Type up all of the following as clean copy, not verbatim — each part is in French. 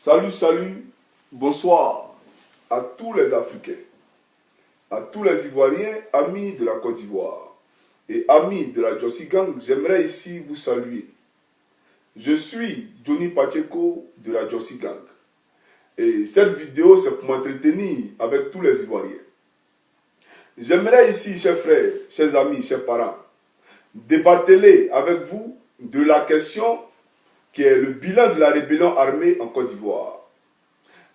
Salut, salut, bonsoir à tous les Africains, à tous les Ivoiriens, amis de la Côte d'Ivoire et amis de la Jossi Gang. J'aimerais ici vous saluer. Je suis Johnny Pacheco de la Jossi Gang et cette vidéo c'est pour m'entretenir avec tous les Ivoiriens. J'aimerais ici, chers frères, chers amis, chers parents, débattre avec vous de la question qui est le bilan de la rébellion armée en Côte d'Ivoire.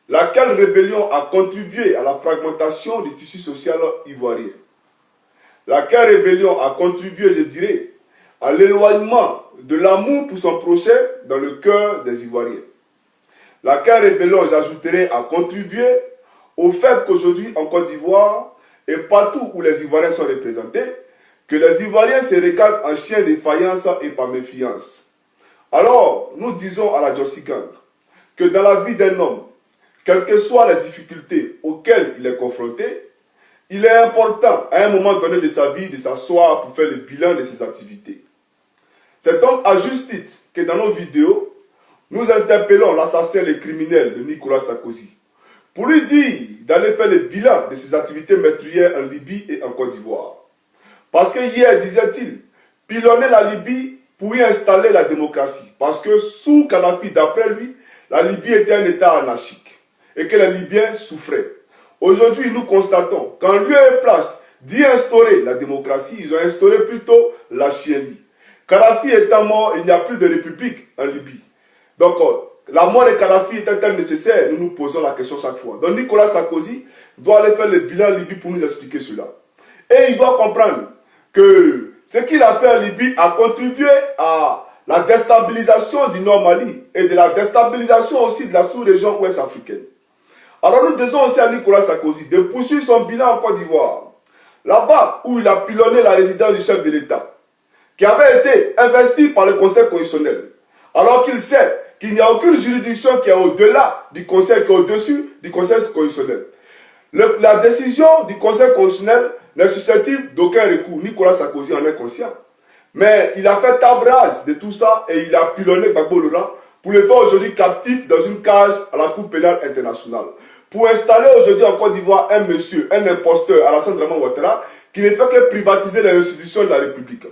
Laquelle rébellion a contribué à la fragmentation du tissu social ivoirien? Laquelle rébellion a contribué, je dirais, à l'éloignement de l'amour pour son prochain dans le cœur des Ivoiriens? Laquelle rébellion, j'ajouterais, a contribué au fait qu'aujourd'hui en Côte d'Ivoire et partout où les Ivoiriens sont représentés, que les Ivoiriens se regardent en chien de faïence et par méfiance. Alors, nous disons à la Jossi Gang que dans la vie d'un homme, quelles que soient les difficultés auxquelles il est confronté, il est important à un moment donné de sa vie de s'asseoir pour faire le bilan de ses activités. C'est donc à juste titre que dans nos vidéos, nous interpellons l'assassin et criminel de Nicolas Sarkozy pour lui dire d'aller faire le bilan de ses activités meurtrières en Libye et en Côte d'Ivoire. Parce que hier, disait-il, pilonner la Libye pour y installer la démocratie. Parce que sous Kadhafi, d'après lui, la Libye était un État anarchique et que les Libyens souffraient. Aujourd'hui, nous constatons qu'en lieu et place d'y instaurer la démocratie, ils ont instauré plutôt la chienlit. Kadhafi étant mort, il n'y a plus de république en Libye. Donc, la mort de Kadhafi était-elle nécessaire? Nous nous posons la question chaque fois. Donc, Nicolas Sarkozy doit aller faire le bilan en Libye pour nous expliquer cela. Et il doit comprendre que ce qu'il a fait en Libye a contribué à la déstabilisation du Nord Mali et de la déstabilisation aussi de la sous-région ouest africaine. Alors nous disons aussi à Nicolas Sarkozy de poursuivre son bilan en Côte d'Ivoire. Là-bas où il a pilonné la résidence du chef de l'État, qui avait été investi par le Conseil constitutionnel, alors qu'il sait qu'il n'y a aucune juridiction qui est au-delà du Conseil, qui est au-dessus du Conseil constitutionnel. La décision du Conseil constitutionnel n'est susceptible d'aucun recours. Nicolas Sarkozy en est conscient. Mais il a fait table rase de tout ça et il a pilonné Gbagbo Laurent pour le faire aujourd'hui captif dans une cage à la Cour pénale internationale. Pour installer aujourd'hui en Côte d'Ivoire un monsieur, un imposteur, Alassane Draman Ouattara, qui ne fait que privatiser les institutions de la République,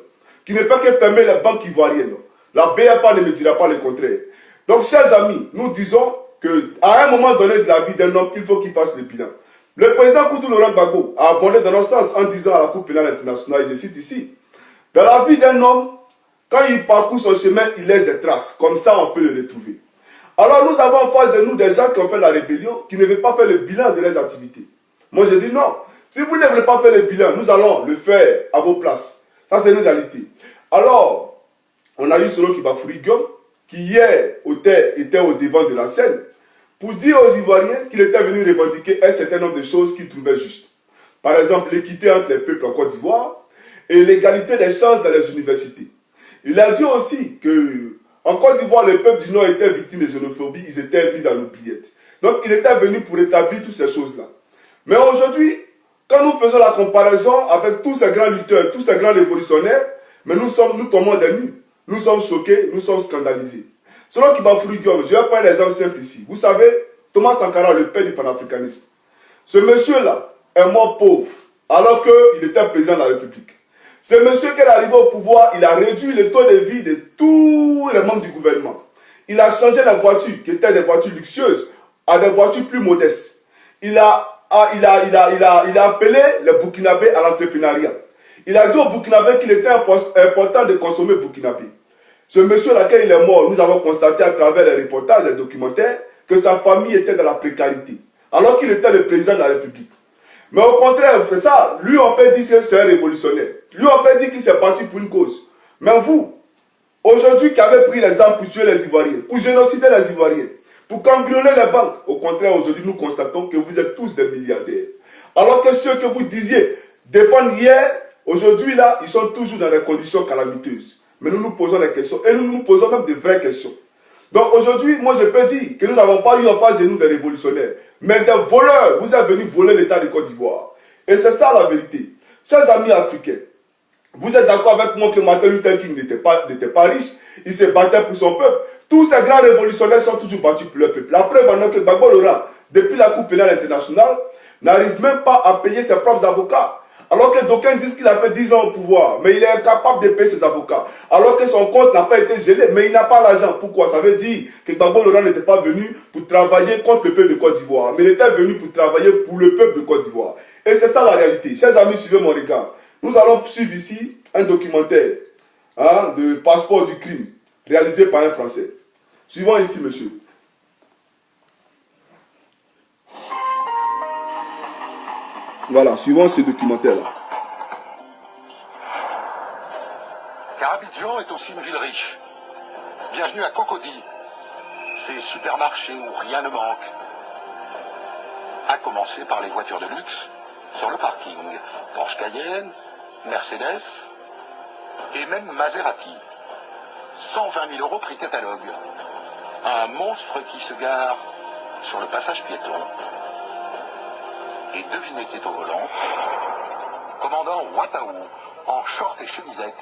qui ne fait que fermer les banques ivoiriennes. La BFA ne me dira pas le contraire. Donc, chers amis, nous disons qu'à un moment donné de la vie d'un homme, il faut qu'il fasse le bilan. Le président Koudou Laurent Gbagbo a abondé dans notre sens en disant à la Cour pénale internationale, je cite ici, dans la vie d'un homme, quand il parcourt son chemin, il laisse des traces. Comme ça, on peut le retrouver. Alors nous avons en face de nous des gens qui ont fait la rébellion, qui ne veulent pas faire le bilan de leurs activités. Moi, je dis non. Si vous ne voulez pas faire le bilan, nous allons le faire à vos places. Ça, c'est une réalité. Alors, on a eu Solo Kibafouri Guillaume, qui hier était au devant de la scène, pour dire aux Ivoiriens qu'il était venu revendiquer un certain nombre de choses qu'il trouvait justes. Par exemple, l'équité entre les peuples en Côte d'Ivoire et l'égalité des chances dans les universités. Il a dit aussi qu'en Côte d'Ivoire, les peuples du Nord étaient victimes de xénophobie, ils étaient mis à l'oubliette. Donc, il était venu pour établir toutes ces choses-là. Mais aujourd'hui, quand nous faisons la comparaison avec tous ces grands lutteurs, tous ces grands révolutionnaires, mais nous tombons des nues. Nous sommes choqués, nous sommes scandalisés. Selon Kibafouri Guillaume, je vais prendre un exemple simple ici. Vous savez, Thomas Sankara, le père du panafricanisme, ce monsieur-là est mort pauvre, alors qu'il était président de la République. Ce monsieur qui est arrivé au pouvoir, il a réduit le taux de vie de tous les membres du gouvernement. Il a changé les voitures, qui étaient des voitures luxueuses, à des voitures plus modestes. Il a appelé les Burkinabés à l'entrepreneuriat. Il a dit aux Burkinabés qu'il était important de consommer burkinabé. Ce monsieur laquelle il est mort, nous avons constaté à travers les reportages, les documentaires, que sa famille était dans la précarité, alors qu'il était le président de la République. Mais au contraire, c'est ça, lui on peut dire que c'est un révolutionnaire. Lui on peut dire qu'il s'est battu pour une cause. Mais vous, aujourd'hui qui avez pris les armes pour tuer les Ivoiriens, pour génocider les Ivoiriens, pour cambrioler les banques, au contraire aujourd'hui nous constatons que vous êtes tous des milliardaires. Alors que ceux que vous disiez défendre hier, aujourd'hui là, ils sont toujours dans des conditions calamiteuses. Mais nous nous posons des questions et nous nous posons même de vraies questions. Donc aujourd'hui, moi je peux dire que nous n'avons pas eu en face de nous des révolutionnaires, mais des voleurs. Vous êtes venus voler l'État de Côte d'Ivoire. Et c'est ça la vérité. Chers amis africains, vous êtes d'accord avec moi que Martin Luther King n'était pas riche, il se battait pour son peuple. Tous ces grands révolutionnaires sont toujours battus pour le peuple. La preuve en est que Gbagbo Laurent, depuis la Cour pénale internationale, n'arrive même pas à payer ses propres avocats. Alors que d'aucuns disent qu'il a fait 10 ans au pouvoir, mais il est incapable de payer ses avocats. Alors que son compte n'a pas été gelé, mais il n'a pas l'argent. Pourquoi? Ça veut dire que Gbagbo Laurent n'était pas venu pour travailler contre le peuple de Côte d'Ivoire, mais il était venu pour travailler pour le peuple de Côte d'Ivoire. Et c'est ça la réalité. Chers amis, suivez mon regard. Nous allons suivre ici un documentaire de Passeport du crime, réalisé par un Français. Suivons ici, monsieur. Voilà, suivons ce documentaire-là. Car Abidjan est aussi une ville riche. Bienvenue à Cocody, ces supermarchés où rien ne manque. À commencer par les voitures de luxe sur le parking. Porsche Cayenne, Mercedes et même Maserati. 120 000 € prix catalogue. Un monstre qui se gare sur le passage piéton. Et devinez qui est au volant. Commandant Wataou, en short et chemisette.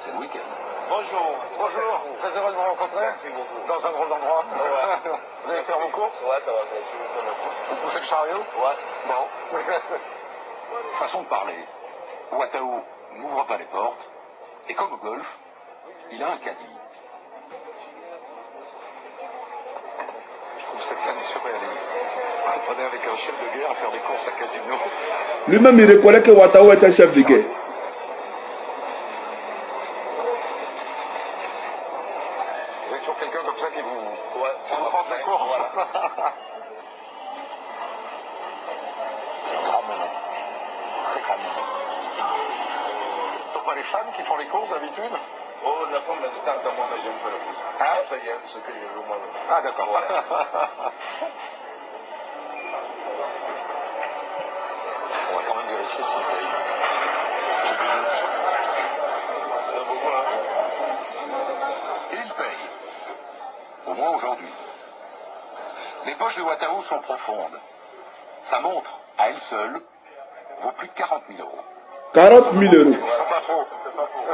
C'est le week-end. Bonjour. Bonjour. Très heureux de vous rencontrer. Merci beaucoup. Dans un drôle d'endroit. Ouais. Vous allez faire vos courses? Ouais, ça va. Vous poussez le chariot? Ouais. Bon. Façon de parler. Wataou n'ouvre pas les portes. Et comme au golf, il a un caddie. Je trouve ça bien surréaliste. On est avec un chef de guerre à faire des courses à Casino. Lui-même, il reconnaît que Wataou est un chef de guerre. Vous avez toujours quelqu'un comme ça qui vous... Ouais. Ça vous porte la course. Voilà. C'est un grand moment. Très grand moment. Ce sont pas les femmes qui font les courses d'habitude? Oh, la femme, elle est à moi, mais j'aime pas la course. Hein? Ça y est, c'est ce que je veux moi. Ah, d'accord. On va quand même vérifier s'il paye. Il y en a beaucoup, hein. Et il paye. Au moins aujourd'hui. Les poches de Wataou sont profondes. Sa montre, à elle seule, vaut plus de 40 000 €. 40 000 €. C'est pas faux. C'est pas faux.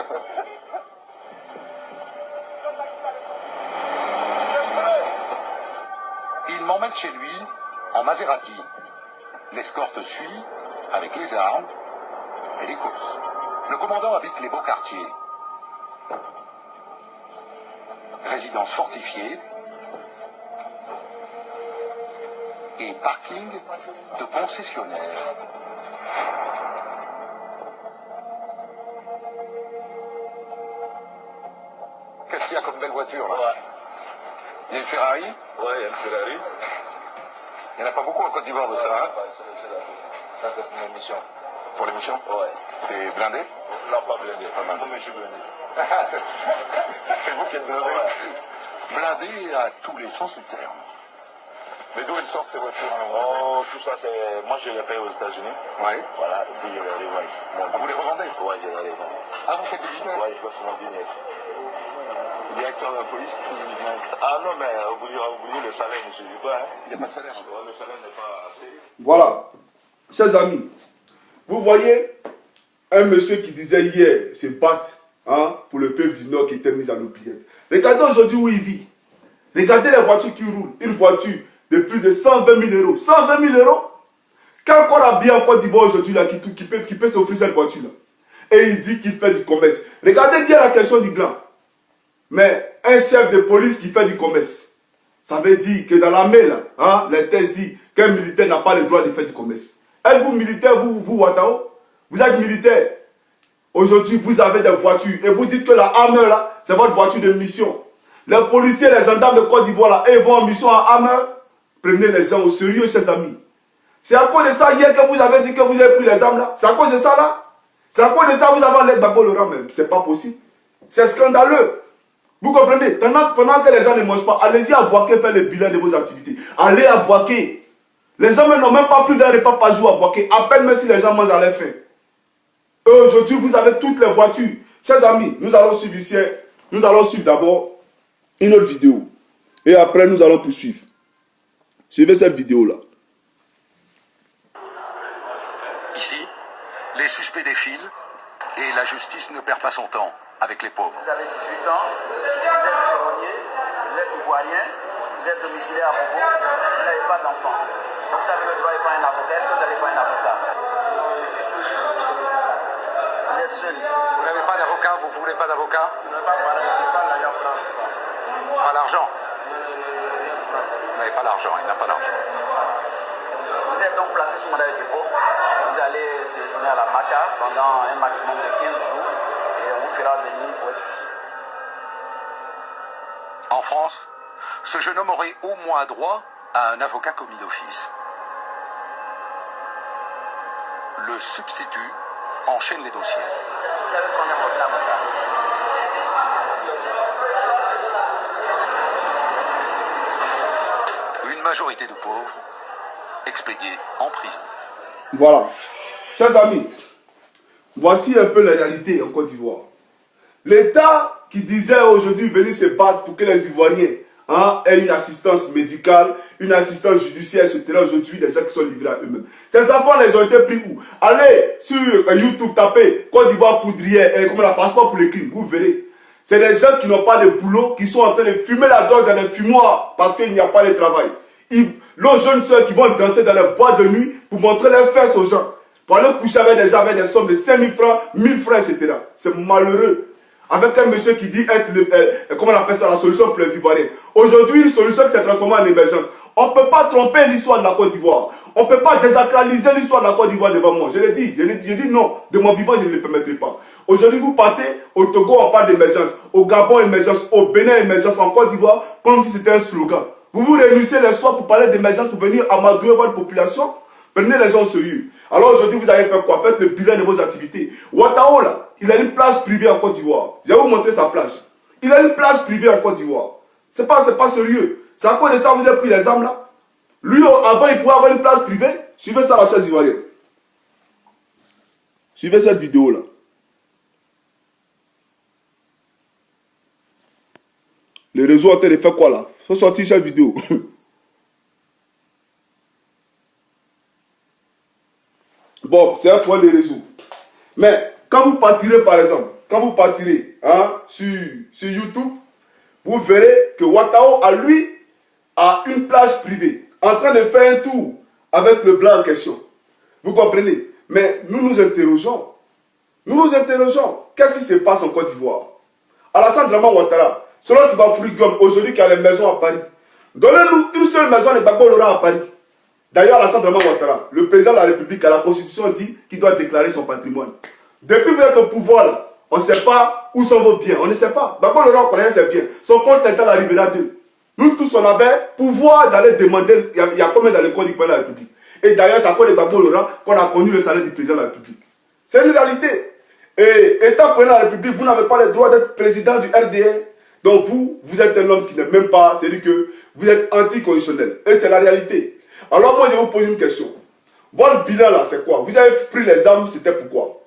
Il m'emmène chez lui en Maserati. L'escorte suit avec les armes et les courses. Le commandant habite les beaux quartiers. Résidence fortifiée et parking de concessionnaire. Qu'est-ce qu'il y a comme belle voiture là? Ouais. Il y a une Ferrari? Ouais, il y a une Ferrari. Il n'y en a pas beaucoup en Côte d'Ivoire de ça, hein? Ça, c'est pour une mission. Pour l'émission? Ouais. C'est blindé? Non, pas blindé. Pas mal. Non, mais je suis blindé. C'est vous qui êtes blindé? Blindé à tous les sens du terme. Mais d'où elles sortent ces voitures? Oh, tout ça, c'est... Moi, je les paye aux États-Unis. Oui. Voilà, et puis je les revends ici. Vous les revendez? Ouais, je les revends. Ah, vous faites du business? Ouais, je fais mon business. Le directeur de la police fait du business. Ah non, mais oubliez le salaire ne suffit pas. Hein. Il n'y a pas de salaire. Ouais, le salaire n'est pas assez. Voilà. Chers amis, vous voyez un monsieur qui disait hier se battre pour le peuple du Nord qui était mis à l'oubliette. Regardez aujourd'hui où il vit. Regardez les voitures qui roulent. Une voiture de plus de 120 000 €. 120 000 €. Quel corps habillé en Côte d'Ivoire aujourd'hui qui peut s'offrir cette voiture-là? Et il dit qu'il fait du commerce. Regardez bien la question du blanc. Mais un chef de police qui fait du commerce, ça veut dire que dans l'armée, là, les textes disent qu'un militaire n'a pas le droit de faire du commerce. Êtes-vous militaire, vous, Wataou? Vous êtes militaire. Aujourd'hui, vous avez des voitures. Et vous dites que la Hammer, là, c'est votre voiture de mission. Les policiers, les gendarmes de Côte d'Ivoire, là, ils vont en mission à Hammer. Prenez les gens au sérieux, chers amis. C'est à cause de ça, hier, que vous avez dit que vous avez pris les armes, là. C'est à cause de ça, là. C'est à cause de ça, vous avez enlevé Gbagbo Laurent, même. C'est pas possible. C'est scandaleux. Vous comprenez? Pendant que les gens ne mangent pas, allez-y à Boaké faire le bilan de vos activités. Allez à Boaké. Les gens n'ont même pas plus d'un repas par jour à Boaké. À peine même si les gens mangent à leur faim. Aujourd'hui, vous avez toutes les voitures. Chers amis, nous allons suivre ici. Nous allons suivre d'abord une autre vidéo. Et après, nous allons poursuivre. Suivez cette vidéo-là. Ici, les suspects défilent et la justice ne perd pas son temps avec les pauvres. Vous avez 18 ans, vous êtes ferronnier, vous êtes ivoirien, vous êtes domicilié à Bobo, vous n'avez pas d'enfant. Vous avez le droit de prendre un avocat. Est-ce que vous allez prendre un avocat? Vous êtes seul. Vous n'avez pas d'avocat, vous ne voulez pas d'avocat? Pas l'argent. Vous n'avez pas l'argent, il n'a pas d'argent. Vous êtes donc placé sous mandat de dépôt. Vous allez séjourner à la MACA pendant un maximum de 15 jours et on vous fera venir pour être jugé. En France, ce jeune homme aurait au moins droit à un avocat commis d'office. Le substitut enchaîne les dossiers. Est-ce que vous avez combien votre avocat? Une majorité de pauvres expédiés en prison. Voilà. Chers amis, voici un peu la réalité en Côte d'Ivoire. L'État qui disait aujourd'hui venir se battre pour que les Ivoiriens aient une assistance médicale, une assistance judiciaire, etc. Aujourd'hui, les gens qui sont livrés à eux-mêmes. Ces enfants, ils ont été pris où? Allez sur YouTube, tapez Côte d'Ivoire poudrière, comme la passeport pour les crimes, vous verrez. C'est des gens qui n'ont pas de boulot, qui sont en train de fumer la drogue dans les fumoirs parce qu'il n'y a pas de travail. Nos jeunes soeurs qui vont danser dans les boîtes de nuit pour montrer leurs fesses aux gens. Pour aller coucher avec des gens avec des sommes de 5 000 francs, 1000 francs, etc. C'est malheureux. Avec un monsieur qui dit être, comment on appelle ça, la solution pour les Ivoiriens. Aujourd'hui, une solution qui s'est transformée en émergence. On ne peut pas tromper l'histoire de la Côte d'Ivoire. On ne peut pas désacraliser l'histoire de la Côte d'Ivoire devant moi. Je l'ai dit, j'ai dit non. De mon vivant, je ne le permettrai pas. Aujourd'hui, vous partez au Togo, on parle d'émergence. Au Gabon, émergence. Au Bénin, émergence. En Côte d'Ivoire, comme si c'était un slogan. Vous vous réunissez les soirs pour parler d'émergence, pour venir amadouer votre population. Prenez les gens au sérieux. Alors aujourd'hui, vous allez faire quoi? Faites le bilan de vos activités. Ouattao, là, il a une plage privée en Côte d'Ivoire. Je vais vous montrer sa plage. Il a une plage privée en Côte d'Ivoire. C'est pas sérieux. C'est à cause de ça que vous avez pris les armes là. Lui, avant, il pouvait avoir une plage privée. Suivez ça, la chaise ivoirienne. Suivez cette vidéo là. Les réseaux ont été fait quoi là? Faut sortir cette vidéo. Bon, c'est un point de réseau. Mais quand vous partirez, par exemple, sur YouTube, vous verrez que Ouattao, lui, a une plage privée, en train de faire un tour avec le blanc en question. Vous comprenez? Mais nous nous interrogeons. Qu'est-ce qui se passe en Côte d'Ivoire? Alassane Draman Ouattara, selon Kibafouri Guillaume, aujourd'hui qui a les maisons à Paris. Donnez-nous une seule maison de Gbagbo Laurent à Paris. D'ailleurs, Alassane Draman Ouattara, le président de la République, à la Constitution dit qu'il doit déclarer son patrimoine. Depuis que vous êtes au pouvoir, là, on ne sait pas où sont vos biens. On ne sait pas. Gbagbo Laurent connaît ses biens. Son compte l'état arrivera d'eux. Nous tous, on avait pouvoir d'aller demander, il y a combien dans le code du président de la République. Et d'ailleurs, c'est à cause de Gbagbo Laurent qu'on a connu le salaire du président de la République. C'est une réalité. Et étant président de la République, vous n'avez pas le droit d'être président du RDR. Donc vous êtes un homme qui n'est même pas, c'est-à-dire que vous êtes anticonstitutionnel. Et c'est la réalité. Alors moi, je vais vous poser une question. Votre bilan là, c'est quoi? Vous avez pris les armes, c'était pourquoi?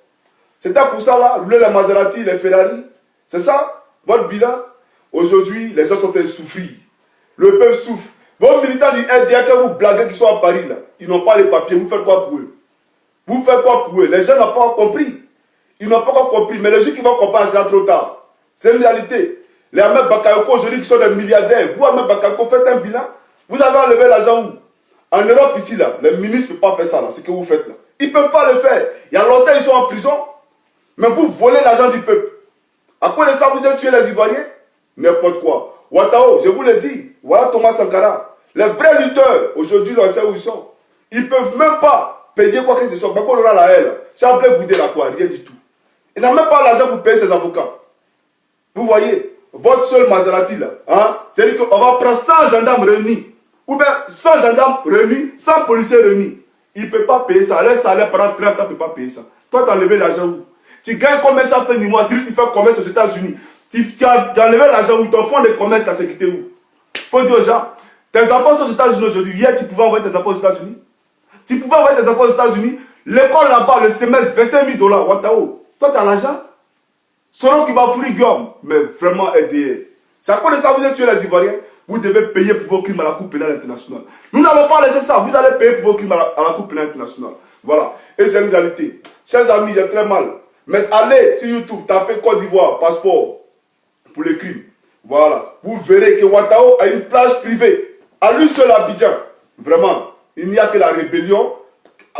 C'était pour ça là, rouler les Maserati, les Ferrari? C'est ça, votre bilan? Aujourd'hui, les gens sont en train de souffrir. Le peuple souffre. Vos militants du RDA, que vous blaguez qui sont à Paris là, ils n'ont pas les papiers, vous faites quoi pour eux? Vous faites quoi pour eux? Les gens n'ont pas encore compris. Ils n'ont pas encore compris, mais les gens qui vont comprendre, c'est trop tard. C'est une réalité. Les Ahmed Bakayoko aujourd'hui qui sont des milliardaires, vous Ahmed Bakayoko, faites un bilan. Vous avez enlevé l'argent où? En Europe ici là, les ministres ne peuvent pas faire ça là, ce que vous faites là. Ils ne peuvent pas le faire. Il y a longtemps ils sont en prison, mais vous volez l'argent du peuple. À cause de ça, vous avez tué les Ivoiriens? N'importe quoi. Ouattao, je vous l'ai dit, voilà Thomas Sankara. Les vrais lutteurs, aujourd'hui, on sait où ils sont. Ils ne peuvent même pas payer quoi que ce soit. Bako Laurent la haine, Chablé Goudé la quoi, rien du tout. Il n'a même pas l'argent pour payer ses avocats. Vous voyez, votre seul Maserati là, hein, c'est-à-dire qu'on va prendre 100 gendarmes réunis, ou bien 100 gendarmes réunis, 100 policiers réunis. Il ne peut pas payer ça. Les salaires pendant 30 ans ne peut pas payer ça. Toi, tu as enlevé l'argent où? Tu gagnes combien ça fait du mois? Tu fais commerce aux États-Unis. Tu as enlevé l'argent où? Ton fonds de commerce, tu as sécurité où? Il faut dire aux gens, tes enfants sont aux États-Unis aujourd'hui. Hier, tu pouvais envoyer tes enfants aux États-Unis. Tu pouvais envoyer tes enfants aux États-Unis. L'école là-bas, le semestre, 25 000 $. Ouattao. Toi, tu as l'argent? Selon Kibafouri Guillaume, mais vraiment aidé. C'est à cause de ça que vous avez tué les Ivoiriens. Vous devez payer pour vos crimes à la Cour pénale internationale. Nous n'allons pas laisser ça. Vous allez payer pour vos crimes à la Cour pénale internationale. Voilà. Et c'est une réalité. Chers amis, j'ai très mal. Mais allez sur YouTube, tapez Côte d'Ivoire, passeport pour les crimes. Voilà. Vous verrez que Ouattao a une plage privée. À lui seul à Abidjan. Vraiment. Il n'y a que la rébellion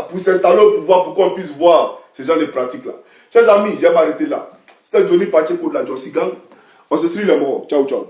pour s'installer au pouvoir pour qu'on puisse voir ces gens de pratiques là. Chers amis, j'aime arrêter là. C'était Johnny Pacheco de la Jossi Gang. On se suit les morts. Ciao, ciao.